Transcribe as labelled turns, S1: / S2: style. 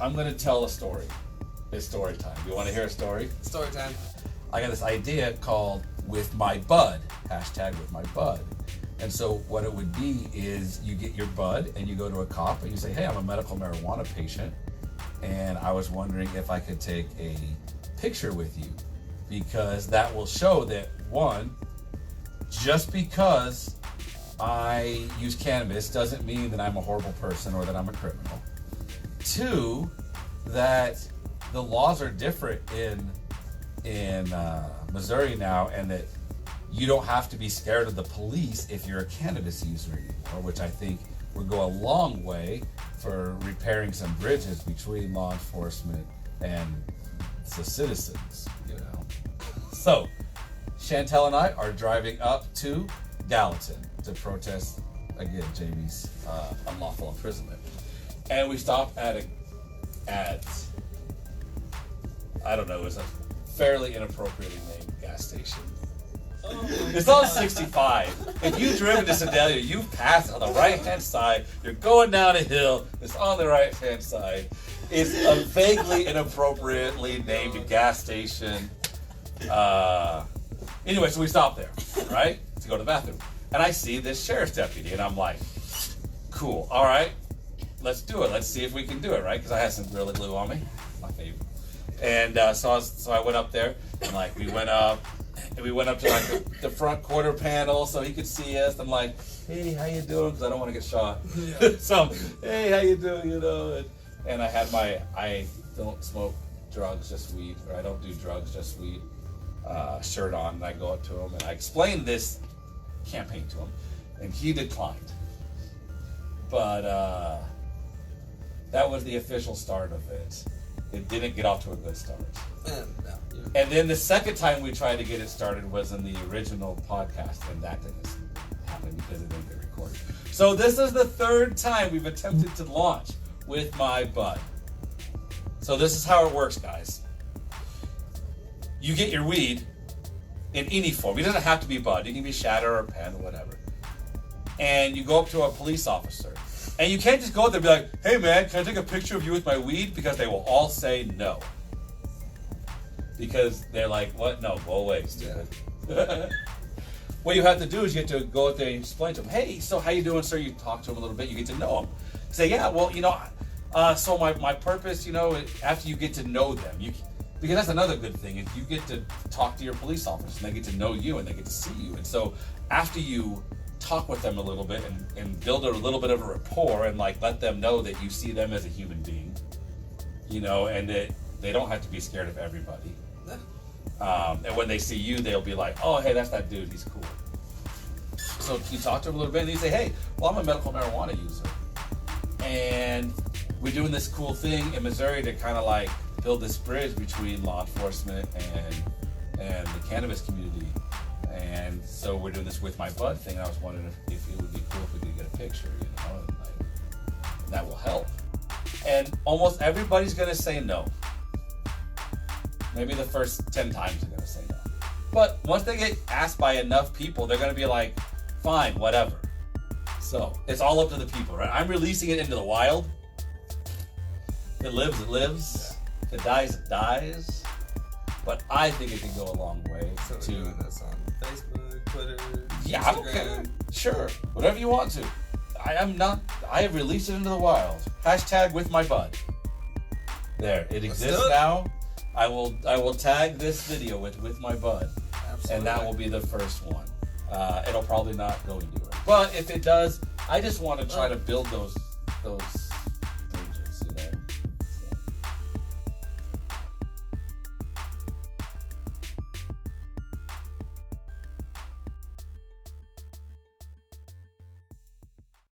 S1: I'm going to tell a story. It's story time. You want to hear a story?
S2: Story time.
S1: I got this idea called With My Bud. Hashtag With My Bud. And so what it would be is you get your bud and you go to a cop and you say, hey, I'm a medical marijuana patient. And I was wondering if I could take a picture with you. Because that will show that, one, just because I use cannabis doesn't mean that I'm a horrible person or that I'm a criminal. Two, that the laws are different in Missouri now, and that you don't have to be scared of the police if you're a cannabis user anymore, which I think would go a long way for repairing some bridges between law enforcement and the citizens, you know. So, Chantel and I are driving up to Gallatin to protest, again, Jamie's unlawful imprisonment. And we stop at I don't know, it was a fairly inappropriately named gas station. It's on 65. If you've driven to Sedalia, you've passed on the right-hand side. You're going down a hill. It's on the right-hand side. It's a vaguely inappropriately named gas station. Anyway, so we stop there, right, to go to the bathroom. And I see this sheriff's deputy, and I'm like, cool, all right, let's do it. Let's see if we can do it, right? Because I had some Gorilla Glue on me, my favorite. And so I went up there, and like we went up to like the front quarter panel so he could see us. I'm like, hey, how you doing? Because I don't want to get shot. Yeah. So, hey, how you doing? You know, and I had my I don't smoke drugs, just weed, or I don't do drugs, just weed shirt on, and I go up to him and I explained this campaign to him, and he declined. But that was the official start of it. It didn't get off to a good start.
S2: No.
S1: And then the second time we tried to get it started was in the original podcast, and that didn't happen because it didn't get recorded. So this is the third time we've attempted to launch With My Bud. So this is how it works, guys. You get your weed in any form. It doesn't have to be bud. It can be shatter or pen or whatever. And you go up to a police officer. And you can't just go up there and be like, hey man, can I take a picture of you with my weed? Because they will all say no. Because they're like, what? No, go away, stupid. Yeah. What you have to do is you get to go up there and explain to them, hey, so how you doing, sir? You talk to them a little bit, you get to know them. Say, yeah, well, you know, so my purpose, you know, after you get to know them, because that's another good thing, is you get to talk to your police officers, and they get to know you, and they get to see you. And so after you talk with them a little bit and build a little bit of a rapport and like let them know that you see them as a human being, you know, and that they don't have to be scared of everybody. And when they see you, they'll be like, oh, hey, that's that dude, he's cool. So you talk to them a little bit and you say, hey, well, I'm a medical marijuana user. And we're doing this cool thing in Missouri to kind of like build this bridge between law enforcement and the cannabis community. And so we're doing this With My Bud thing. And I was wondering if it would be cool if we could get a picture, you know, and like, that will help. And almost everybody's going to say no. Maybe the first 10 times they're going to say no. But once they get asked by enough people, they're going to be like, fine, whatever. So it's all up to the people, right? I'm releasing it into the wild. It lives, it lives. If it dies, it dies. But I think it can go a long way
S2: So
S1: to...
S2: we're doing this on Facebook, Twitter,
S1: Yeah,
S2: Instagram.
S1: I don't care. Sure, whatever you want to. I have released it into the wild. Hashtag With My Bud. There, it exists now. I will tag this video with My Bud. Absolutely. And that will be the first one. It'll probably not go anywhere. But if it does, I just want to try to build those